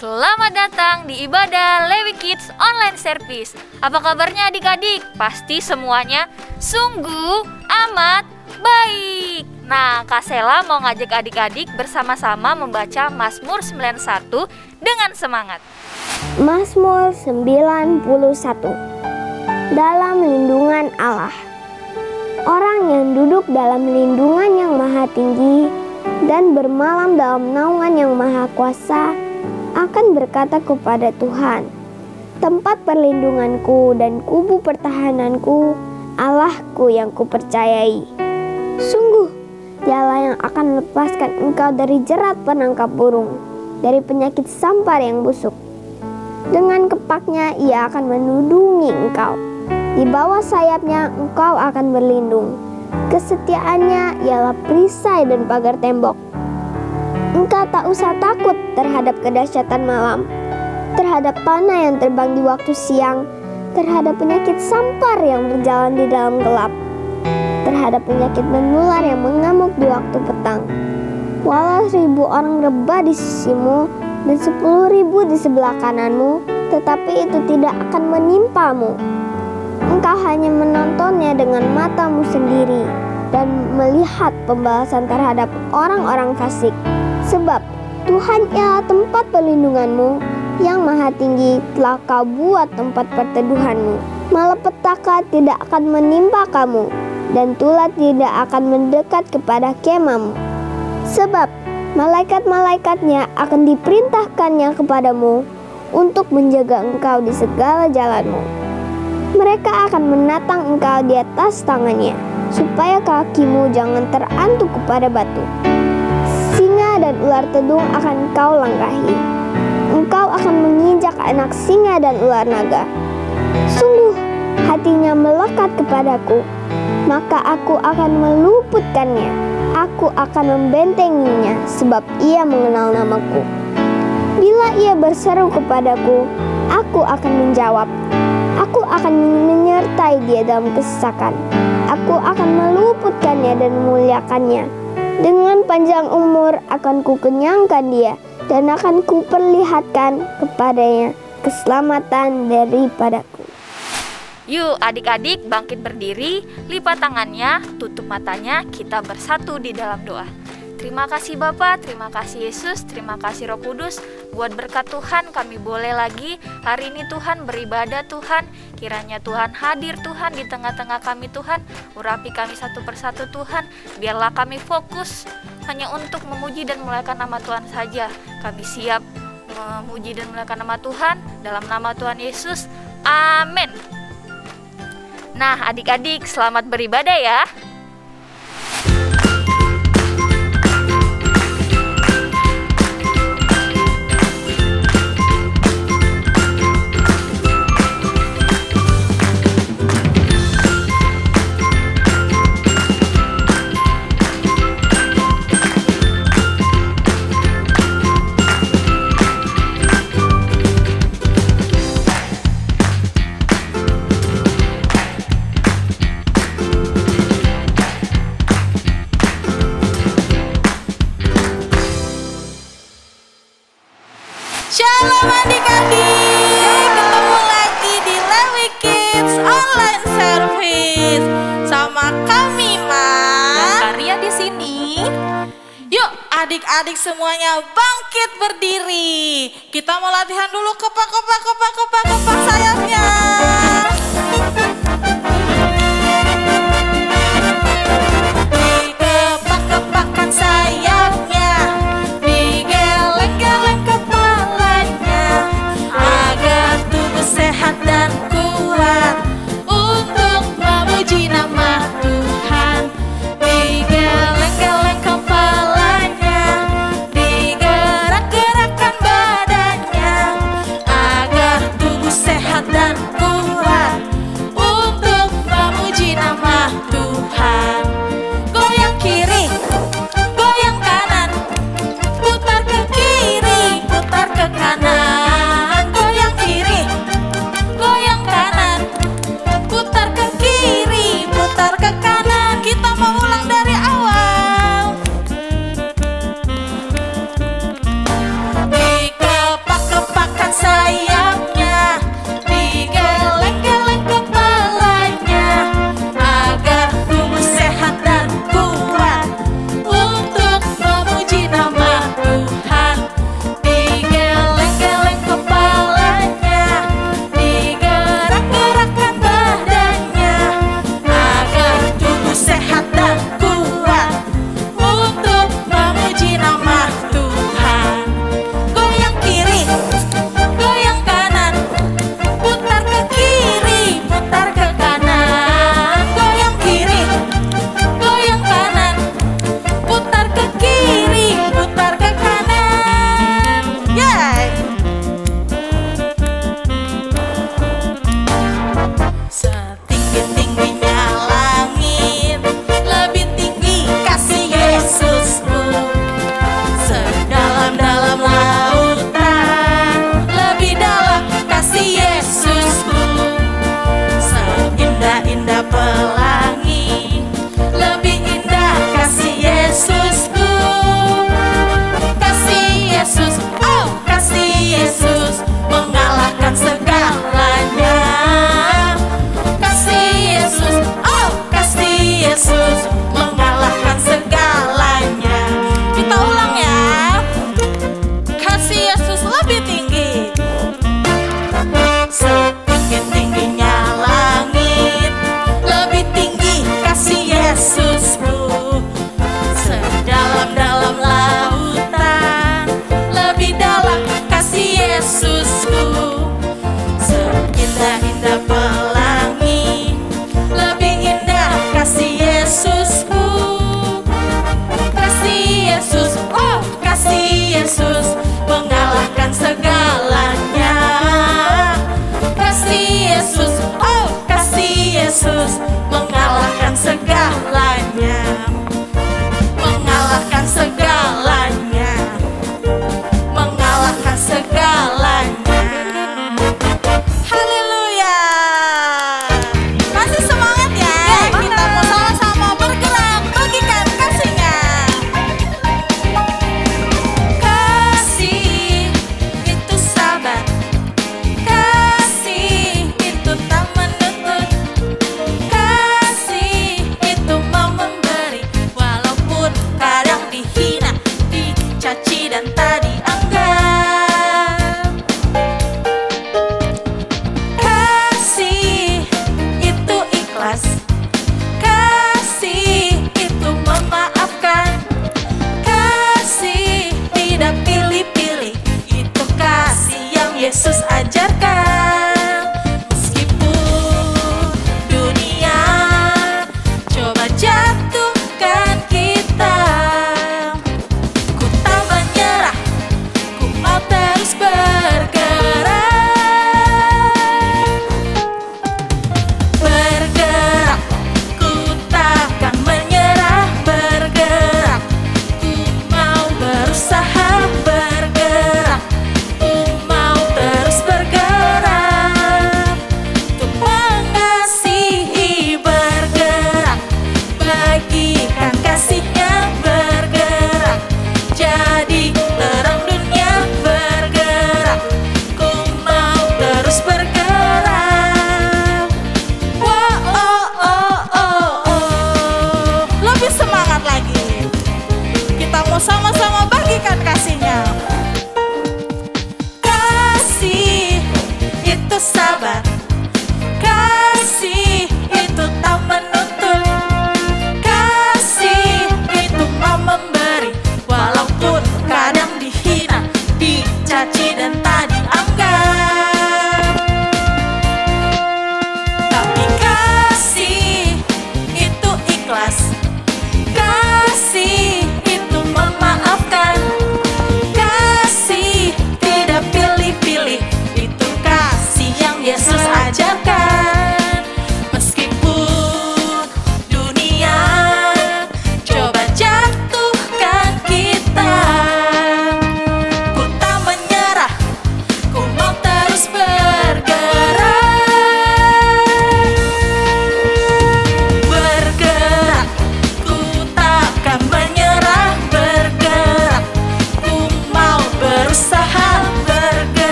Selamat datang di ibadah Lewi Kids Online Service. Apa kabarnya adik-adik? Pasti semuanya sungguh amat baik. Nah, Kak Sela mau ngajak adik-adik bersama-sama membaca Mazmur 91 dengan semangat. Mazmur 91. Dalam lindungan Allah. Orang yang duduk dalam lindungan yang maha tinggi dan bermalam dalam naungan yang maha kuasa akan berkata kepada Tuhan, tempat perlindunganku dan kubu pertahananku, Allahku yang kupercayai. Sungguh, Dialah yang akan melepaskan engkau dari jerat penangkap burung, dari penyakit sampar yang busuk. Dengan kepaknya Ia akan menudungi engkau. Di bawah sayapnya engkau akan berlindung. Kesetiaannya ialah perisai dan pagar tembok. Engkau tak usah takut terhadap kedahsyatan malam, terhadap panah yang terbang di waktu siang, terhadap penyakit sampar yang berjalan di dalam gelap, terhadap penyakit menular yang mengamuk di waktu petang. Walau 1000 orang rebah di sisimu dan 10.000 di sebelah kananmu, tetapi itu tidak akan menimpamu. Engkau hanya menontonnya dengan matamu sendiri dan melihat pembalasan terhadap orang-orang fasik. Sebab Tuhan ialah tempat perlindunganmu, yang maha tinggi telah kau buat tempat perteduhanmu. Malapetaka tidak akan menimpa kamu, dan tulah tidak akan mendekat kepada kemahmu. Sebab malaikat-malaikatnya akan diperintahkannya kepadamu untuk menjaga engkau di segala jalanmu. Mereka akan menatang engkau di atas tangannya, supaya kakimu jangan terantuk kepada batu. Singa dan ular tedung akan kau langkahi. Engkau akan menginjak anak singa dan ular naga. Sungguh, hatinya melekat kepadaku, maka aku akan meluputkannya. Aku akan membentenginya, sebab ia mengenal namaku. Bila ia berseru kepadaku, aku akan menjawab. Aku akan menyertai dia dalam kesesakan. Aku akan meluputkannya dan memuliakannya. Dengan panjang umur akan kukenyangkan dia, dan akan kuperlihatkan kepadanya keselamatan daripadaku. Yuk adik-adik bangkit berdiri, lipat tangannya, tutup matanya, kita bersatu di dalam doa. Terima kasih Bapa, terima kasih Yesus, terima kasih Roh Kudus. Buat berkat Tuhan kami boleh lagi hari ini Tuhan beribadah Tuhan. Kiranya Tuhan hadir Tuhan di tengah-tengah kami Tuhan. Urapi kami satu persatu Tuhan. Biarlah kami fokus hanya untuk memuji dan memuliakan nama Tuhan saja. Kami siap memuji dan memuliakan nama Tuhan. Dalam nama Tuhan Yesus, amin. Nah adik-adik selamat beribadah ya. adik-adik semuanya bangkit berdiri. Kita mau latihan dulu kepak sayapnya. Dikepak-kepakan sayapnya, digeleng-geleng kepalanya, agar tubuh sehat dan kuat untuk memuji nama Tuhan. Digeleng-geleng kepalanya, digerak-gerakkan badannya, agar tubuh sehat dan kuat untuk memuji nama Tuhan. Goyang kiri, goyang kanan, putar ke kiri, putar ke kanan. Goyang kiri, goyang kanan, putar ke kiri, putar ke kanan. Kita mau ulang dari awal. Dikepak-kepakan sayapnya, digeleng-geleng kepalanya, agar tubuh sehat dan kuat untuk memuji nama Tuhan. Digeleng-geleng kepalanya, digerak-gerakkan badannya, agar tubuh sehat dan kuat untuk memuji nama Tuhan. Goyang kiri, goyang kanan, putar ke kiri, putar ke kanan. Goyang kiri, goyang kanan, putar ke kiri, putar ke kanan. Yeay! Setinggi-tingginya langit, lebih tinggi kasih Yesusku. Sedalam-dalam lautan, lebih dalam kasih Yesusku. Seindah-indah pelangi, lebih indah kasih Yesusku. Kasih Yesus, oh kasih Yesus, mengalahkan segalanya. Kasih Yesus, oh kasih Yesus, mengalahkan segalanya. Kita ulang ya. Kasih Yesus lebih tinggi. Setinggi-tingginya langit, lebih tinggi kasih Yesusku. Sedalam-dalam lautan, lebih dalam kasih Yesusku. Seindah-indah pelangi, lebih indah kasih Yesusku. Kasih Yesus, oh kasih Yesus, mengalahkan segalanya. Kasih Yesus, oh kasih Yesus, mengalahkan segalanya. Mengalahkan segalanya, mengalahkan segalanya. Haleluya. Kasih semangat ya. Kita mau sama-sama bergerak, bagikan kasihnya.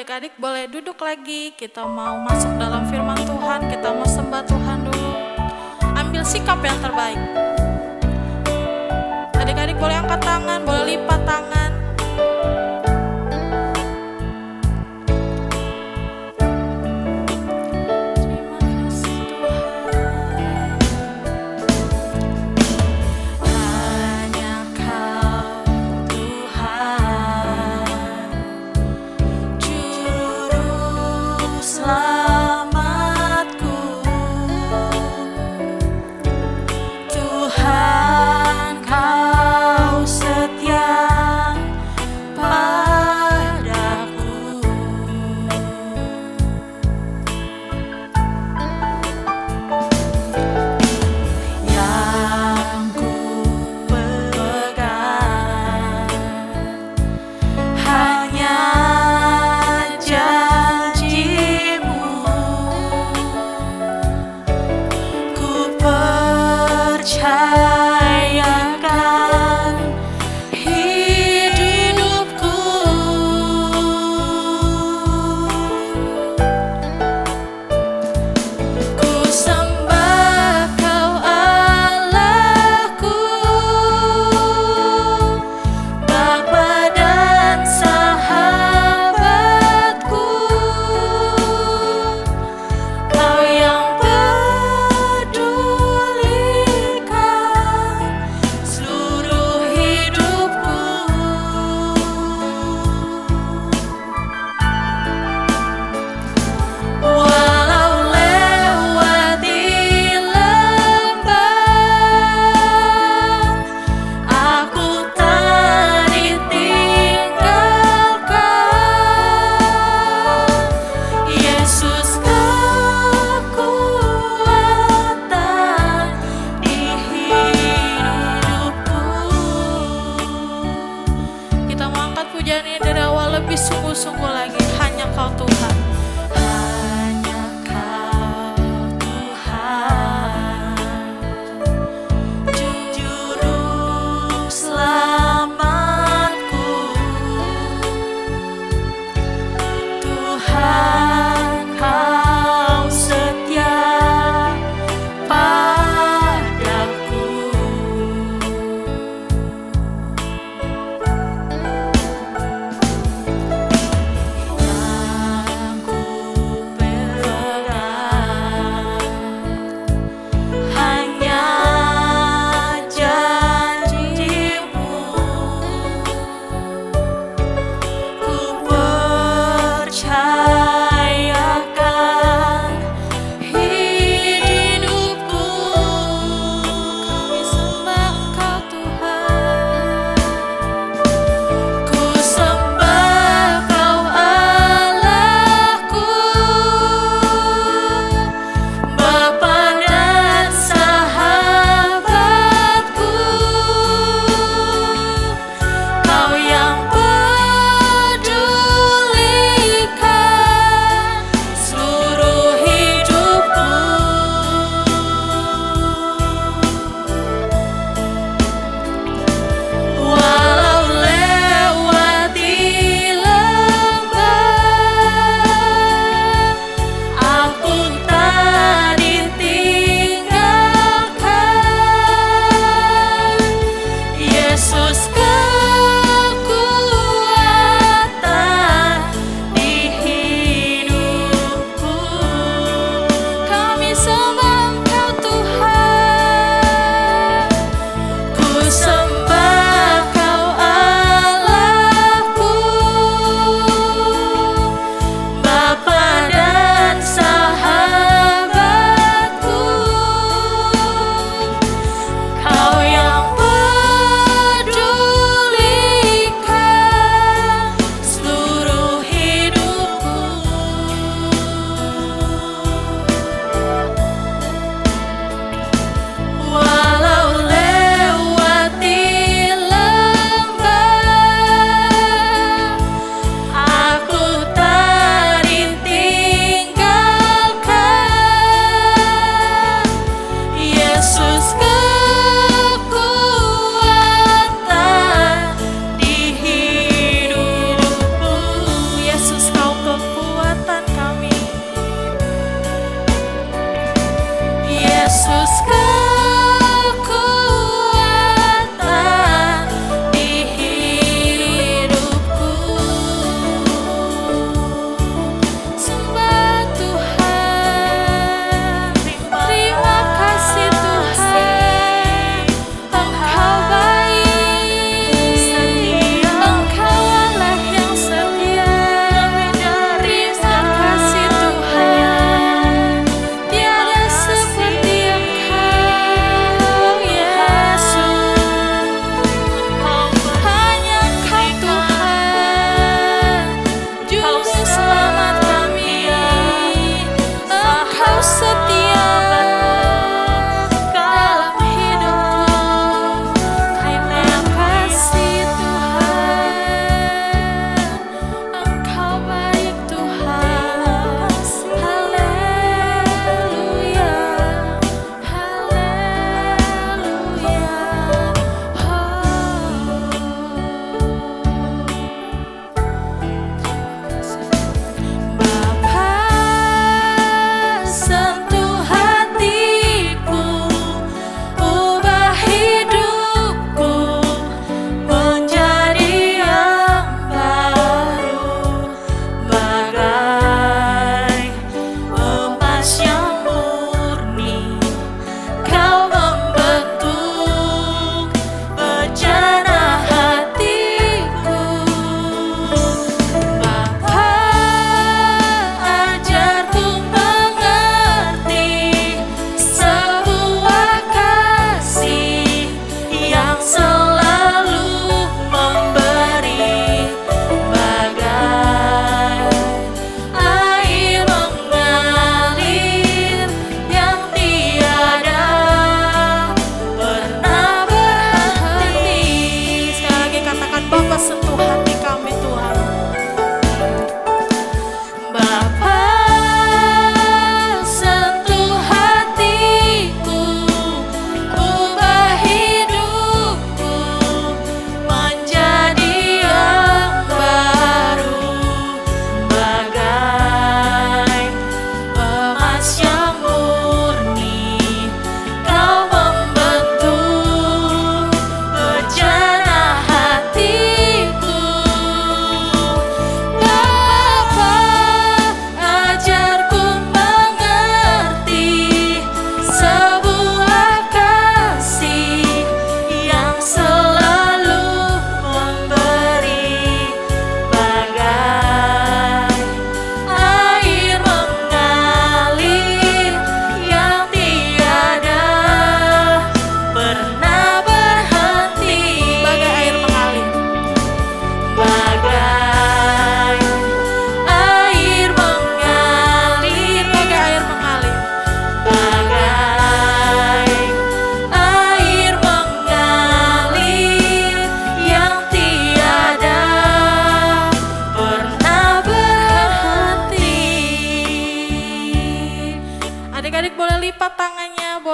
Adik-adik boleh duduk lagi. Kita mau masuk dalam firman Tuhan. Kita mau sembah Tuhan dulu. Ambil sikap yang terbaik. Adik-adik boleh angkat tangan, boleh lipat tangan. Terima kasih Tuhan. Hanya Kau Tuhan, Juru Selamatku. Tuhan, Kau setia padaku. Yang ku pegang hanya janji-Mu. Ku percayakan hidupku. Ku sembah Kau Allahku, Bapa dan sahabatku. Kau yang pedulikan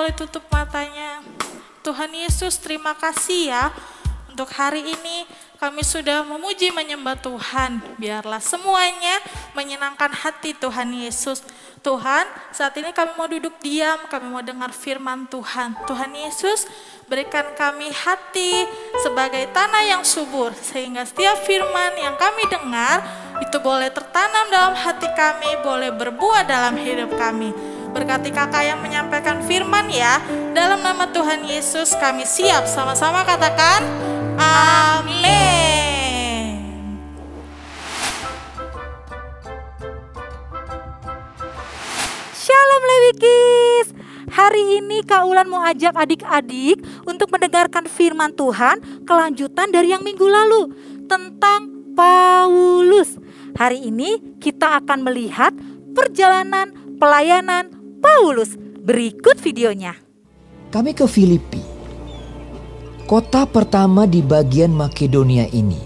boleh tutup matanya. Tuhan Yesus, terima kasih ya. Untuk hari ini kami sudah memuji menyembah Tuhan. Biarlah semuanya menyenangkan hati Tuhan Yesus. Tuhan, saat ini kami mau duduk diam, kami mau dengar firman Tuhan. Tuhan Yesus, berikan kami hati sebagai tanah yang subur, sehingga setiap firman yang kami dengar itu boleh tertanam dalam hati kami, boleh berbuah dalam hidup kami. Berkati kakak yang menyampaikan firman ya. Dalam nama Tuhan Yesus kami siap, sama-sama katakan amin. Shalom Lewikis. Hari ini Kak Ulan mau ajak adik-adik untuk mendengarkan firman Tuhan kelanjutan dari yang minggu lalu tentang Paulus. Hari ini kita akan melihat perjalanan pelayanan Paulus. Berikut videonya. Kami ke Filipi, kota pertama di bagian Makedonia ini,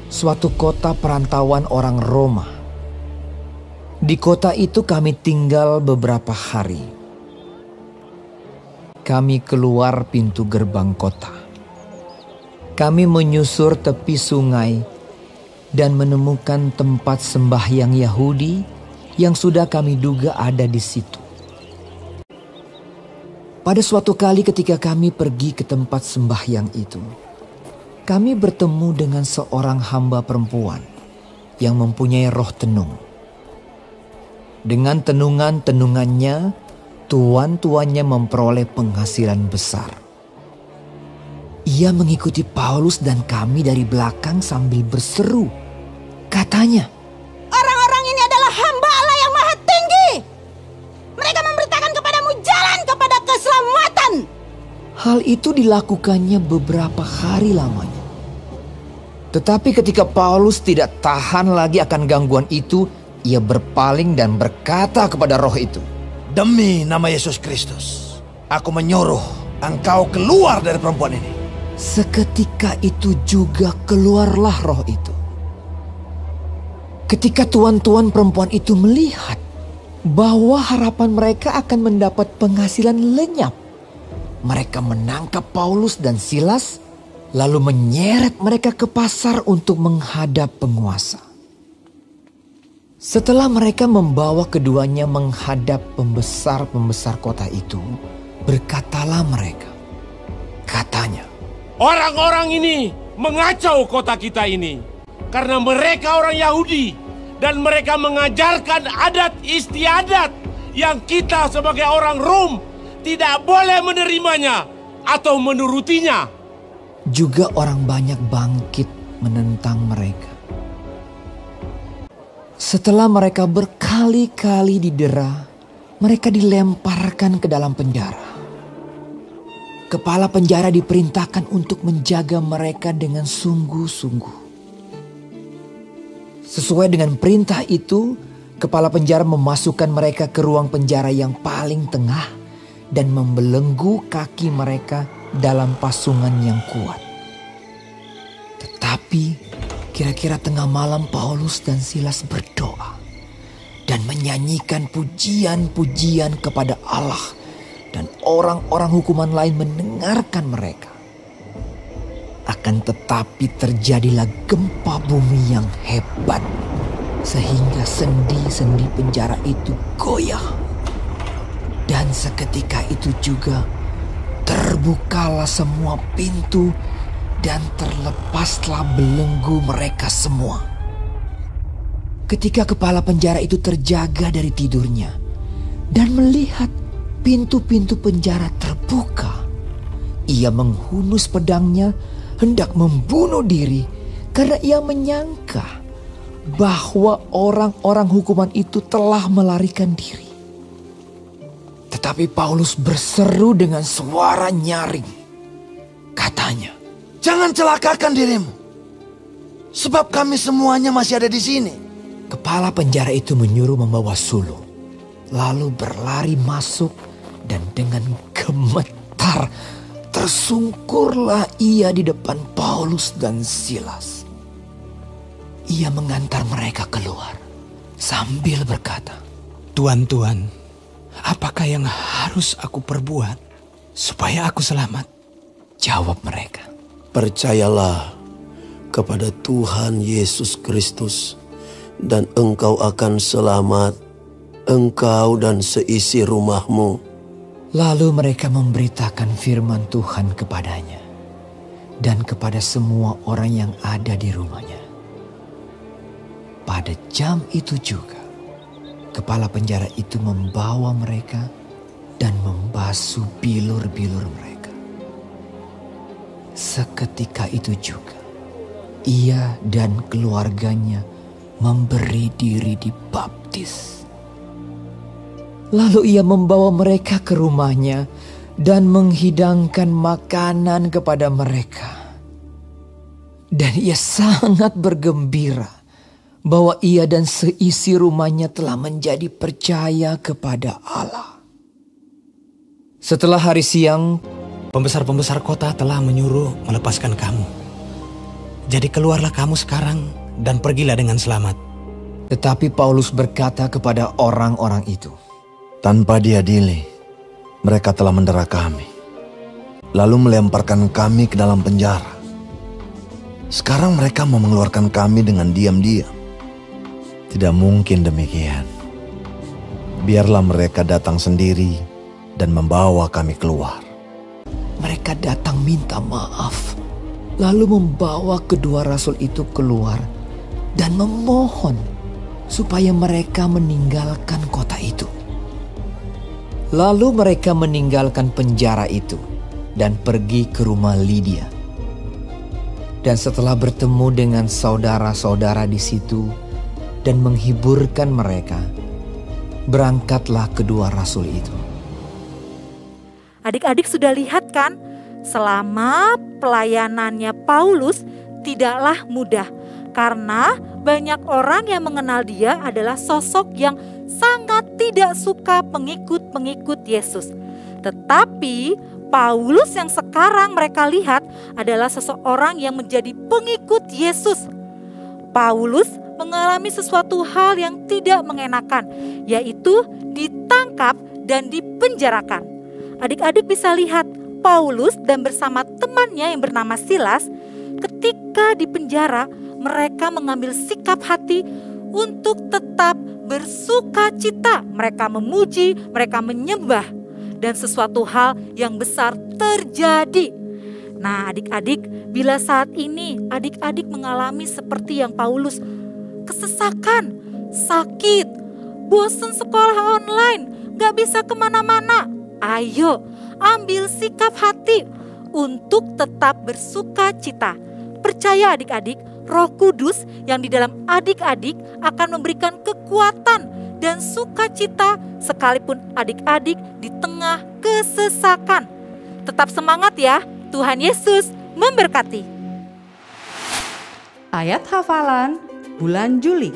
suatu kota perantauan orang Roma. Di kota itu kami tinggal beberapa hari. Kami keluar pintu gerbang kota. Kami menyusur tepi sungai dan menemukan tempat sembahyang Yahudi yang sudah kami duga ada di situ. Pada suatu kali ketika kami pergi ke tempat sembahyang itu, kami bertemu dengan seorang hamba perempuan yang mempunyai roh tenung. Dengan tenungan-tenungannya, tuan-tuannya memperoleh penghasilan besar. Ia mengikuti Paulus dan kami dari belakang sambil berseru. Katanya, "Orang-orang ini adalah hamba Allah yang maha tinggi. Mereka memberitakan kepadamu jalan kepada keselamatan." hal itu dilakukannya beberapa hari lamanya. Tetapi ketika Paulus tidak tahan lagi akan gangguan itu, ia berpaling dan berkata kepada roh itu, "Demi nama Yesus Kristus, aku menyuruh engkau keluar dari perempuan ini." Seketika itu juga keluarlah roh itu. Ketika tuan-tuan perempuan itu melihat bahwa harapan mereka akan mendapat penghasilan lenyap, mereka menangkap Paulus dan Silas, lalu menyeret mereka ke pasar untuk menghadap penguasa. Setelah mereka membawa keduanya menghadap pembesar-pembesar kota itu, berkatalah mereka. Katanya, "Orang-orang ini mengacau kota kita ini karena mereka orang Yahudi dan mereka mengajarkan adat istiadat yang kita sebagai orang Rom tidak boleh menerimanya atau menurutinya." Juga orang banyak bangkit menentang mereka. Setelah mereka berkali-kali didera, mereka dilemparkan ke dalam penjara. Kepala penjara diperintahkan untuk menjaga mereka dengan sungguh-sungguh. Sesuai dengan perintah itu, kepala penjara memasukkan mereka ke ruang penjara yang paling tengah dan membelenggu kaki mereka dalam pasungan yang kuat. Tetapi kira-kira tengah malam Paulus dan Silas berdoa dan menyanyikan pujian-pujian kepada Allah, dan orang-orang hukuman lain mendengarkan mereka. Akan tetapi terjadilah gempa bumi yang hebat, sehingga sendi-sendi penjara itu goyah. Dan seketika itu juga terbukalah semua pintu dan terlepaslah belenggu mereka semua. Ketika kepala penjara itu terjaga dari tidurnya dan melihat pintu-pintu penjara terbuka, ia menghunus pedangnya hendak membunuh diri karena ia menyangka bahwa orang-orang hukuman itu telah melarikan diri. Tetapi Paulus berseru dengan suara nyaring. Katanya, "Jangan celakakan dirimu, sebab kami semuanya masih ada di sini." Kepala penjara itu menyuruh membawa sulung, lalu berlari masuk dan dengan gemetar tersungkurlah ia di depan Paulus dan Silas. Ia mengantar mereka keluar sambil berkata, "Tuan-tuan, apakah yang harus aku perbuat supaya aku selamat, jawab mereka. Percayalah kepada Tuhan Yesus Kristus dan engkau akan selamat, engkau dan seisi rumahmu. Lalu mereka memberitakan firman Tuhan kepadanya dan kepada semua orang yang ada di rumahnya. Pada jam itu juga, kepala penjara itu membawa mereka dan membasuh bilur-bilur mereka. Seketika itu juga, ia dan keluarganya memberi diri dibaptis. Lalu ia membawa mereka ke rumahnya dan menghidangkan makanan kepada mereka. Dan ia sangat bergembira bahwa ia dan seisi rumahnya telah menjadi percaya kepada Allah. Setelah hari siang, pembesar-pembesar kota telah menyuruh melepaskan kamu. Jadi keluarlah kamu sekarang dan pergilah dengan selamat. Tetapi Paulus berkata kepada orang-orang itu, Tanpa diadili, mereka telah mendera kami, lalu melemparkan kami ke dalam penjara. Sekarang mereka mau mengeluarkan kami dengan diam-diam. Tidak mungkin demikian. Biarlah mereka datang sendiri dan membawa kami keluar. mereka datang minta maaf, lalu membawa kedua rasul itu keluar dan memohon supaya mereka meninggalkan kota itu. Lalu mereka meninggalkan penjara itu dan pergi ke rumah Lydia. Dan setelah bertemu dengan saudara-saudara di situ dan menghiburkan mereka, berangkatlah kedua rasul itu. Adik-adik sudah lihat kan, selama pelayanannya Paulus tidaklah mudah. Karena banyak orang yang mengenal dia adalah sosok yang sangat tidak suka pengikut-pengikut Yesus. Tetapi Paulus yang sekarang mereka lihat adalah seseorang yang menjadi pengikut Yesus. Paulus mengalami sesuatu hal yang tidak mengenakan, yaitu ditangkap dan dipenjarakan. Adik-adik bisa lihat Paulus dan bersama temannya yang bernama Silas, ketika di penjara mereka mengambil sikap hati untuk tetap bersukacita. Mereka memuji, mereka menyembah, dan sesuatu hal yang besar terjadi. Nah, adik-adik, bila saat ini adik-adik mengalami seperti yang Paulus, kesesakan, sakit, bosan sekolah online, gak bisa kemana-mana, ayo ambil sikap hati untuk tetap bersukacita. Percaya adik-adik, Roh Kudus yang di dalam adik-adik akan memberikan kekuatan dan sukacita sekalipun adik-adik di tengah kesesakan. Tetap semangat ya, Tuhan Yesus memberkati. Ayat hafalan bulan Juli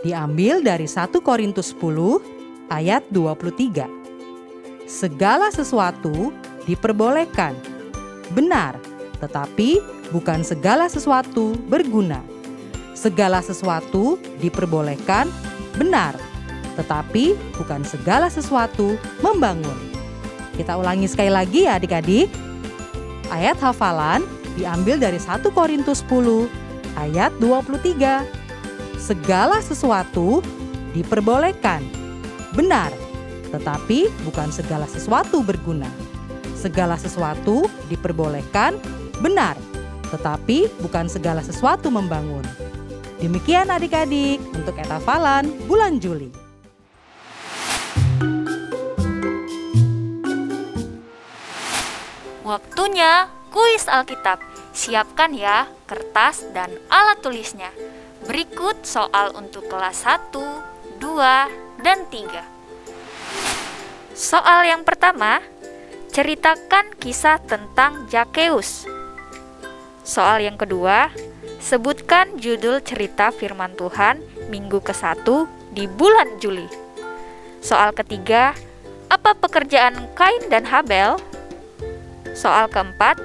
diambil dari 1 Korintus 10 ayat 23. Segala sesuatu diperbolehkan, benar, tetapi bukan segala sesuatu berguna. Segala sesuatu diperbolehkan, benar, tetapi bukan segala sesuatu membangun. Kita ulangi sekali lagi ya adik-adik. Ayat hafalan diambil dari 1 Korintus 10 ayat 23. Segala sesuatu diperbolehkan, benar, tetapi bukan segala sesuatu berguna. Segala sesuatu diperbolehkan, benar, tetapi bukan segala sesuatu membangun. Demikian adik-adik untuk ayat hafalan bulan Juli. Waktunya kuis Alkitab. Siapkan ya kertas dan alat tulisnya. Berikut soal untuk kelas 1, 2, dan 3. Soal yang pertama, ceritakan kisah tentang Zakeus. Soal yang kedua, sebutkan judul cerita firman Tuhan minggu ke-1 di bulan Juli. Soal ketiga, apa pekerjaan Kain dan Habel? Soal keempat,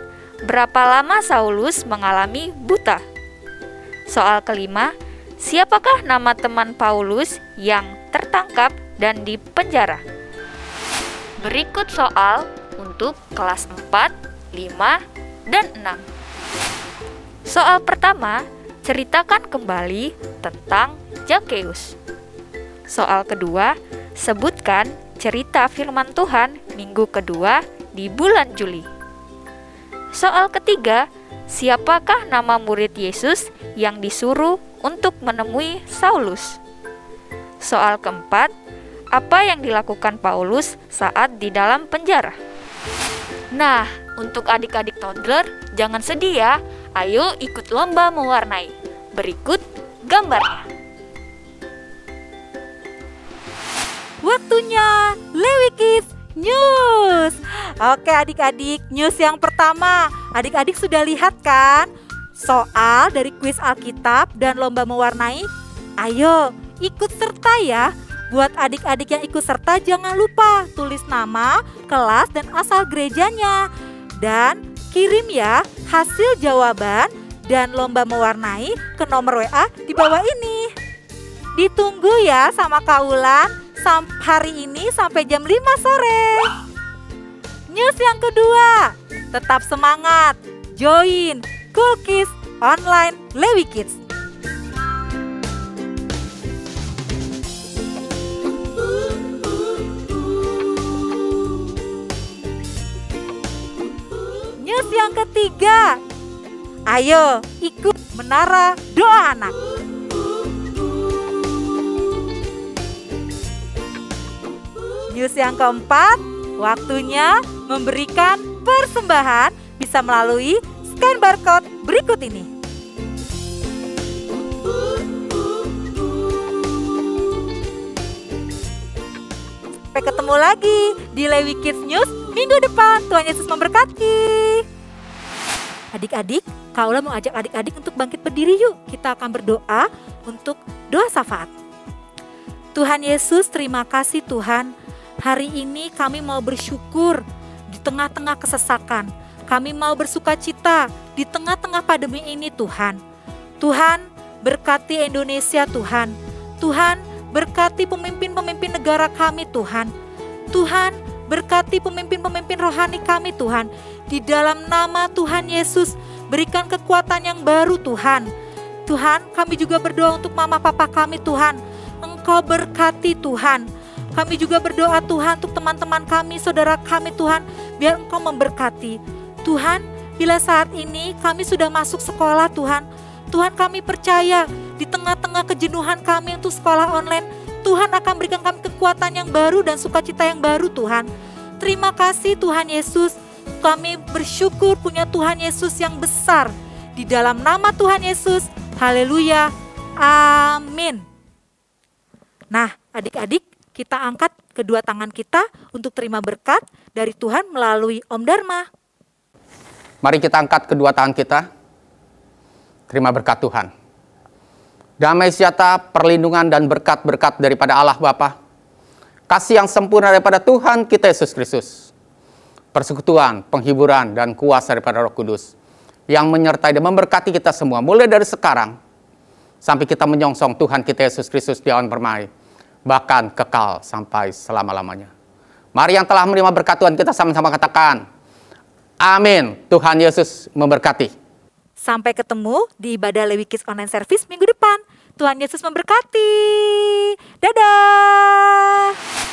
berapa lama Saulus mengalami buta? Soal kelima, siapakah nama teman Paulus yang tertangkap dan dipenjara? Berikut soal untuk kelas 4, 5, dan 6. Soal pertama, ceritakan kembali tentang Zakheus. Soal kedua, sebutkan cerita firman Tuhan minggu kedua di bulan Juli. Soal ketiga, siapakah nama murid Yesus yang disuruh untuk menemui Saulus? Soal keempat, apa yang dilakukan Paulus saat di dalam penjara? Nah, untuk adik-adik toddler, jangan sedih ya. Ayo ikut lomba mewarnai. Berikut gambarnya. Waktunya Lewi Kids News. Oke adik-adik, news yang pertama. Adik-adik sudah lihat kan? Soal dari kuis Alkitab dan lomba mewarnai. Ayo ikut serta ya. Buat adik-adik yang ikut serta jangan lupa tulis nama, kelas, dan asal gerejanya. Dan kirim ya hasil jawaban dan lomba mewarnai ke nomor WA di bawah ini. Ditunggu ya sama Kak Ulan hari ini sampai jam 5 sore. News yang kedua, tetap semangat, join Cool Kids Online Lewi Kids. News yang ketiga, ayo ikut Menara Doa Anak. News yang keempat, waktunya memberikan persembahan bisa melalui scan barcode berikut ini. Sampai ketemu lagi di Lewi Kids News minggu depan. Tuhan Yesus memberkati. Adik-adik, Kak Ula mau ajak adik-adik untuk bangkit berdiri yuk. Kita akan berdoa untuk doa syafaat. Tuhan Yesus, terima kasih Tuhan. Hari ini kami mau bersyukur di tengah-tengah kesesakan. Kami mau bersuka cita di tengah-tengah pandemi ini Tuhan. Tuhan berkati Indonesia Tuhan. Tuhan berkati pemimpin-pemimpin negara kami Tuhan. Tuhan berkati pemimpin-pemimpin rohani kami Tuhan. Di dalam nama Tuhan Yesus berikan kekuatan yang baru Tuhan. Tuhan, kami juga berdoa untuk mama papa kami Tuhan. Engkau berkati Tuhan. Kami juga berdoa Tuhan untuk teman-teman kami, saudara kami Tuhan, biar Engkau memberkati. Tuhan, bila saat ini kami sudah masuk sekolah Tuhan, Tuhan kami percaya di tengah-tengah kejenuhan kami untuk sekolah online, Tuhan akan berikan kami kekuatan yang baru dan sukacita yang baru Tuhan. Terima kasih Tuhan Yesus, kami bersyukur punya Tuhan Yesus yang besar. Di dalam nama Tuhan Yesus, haleluya, amin. Nah adik-adik, kita angkat kedua tangan kita untuk terima berkat dari Tuhan melalui Om Dharma. Mari kita angkat kedua tangan kita. Terima berkat Tuhan. Damai sejahtera, perlindungan dan berkat-berkat daripada Allah Bapa. Kasih yang sempurna daripada Tuhan kita Yesus Kristus. Persekutuan, penghiburan, dan kuasa daripada Roh Kudus. Yang menyertai dan memberkati kita semua. Mulai dari sekarang sampai kita menyongsong Tuhan kita Yesus Kristus di awan permai. Bahkan kekal sampai selama-lamanya. Mari yang telah menerima berkat Tuhan kita sama-sama katakan, amin. Tuhan Yesus memberkati. Sampai ketemu di ibadah Lewi Kids Online Service minggu depan. Tuhan Yesus memberkati. Dadah.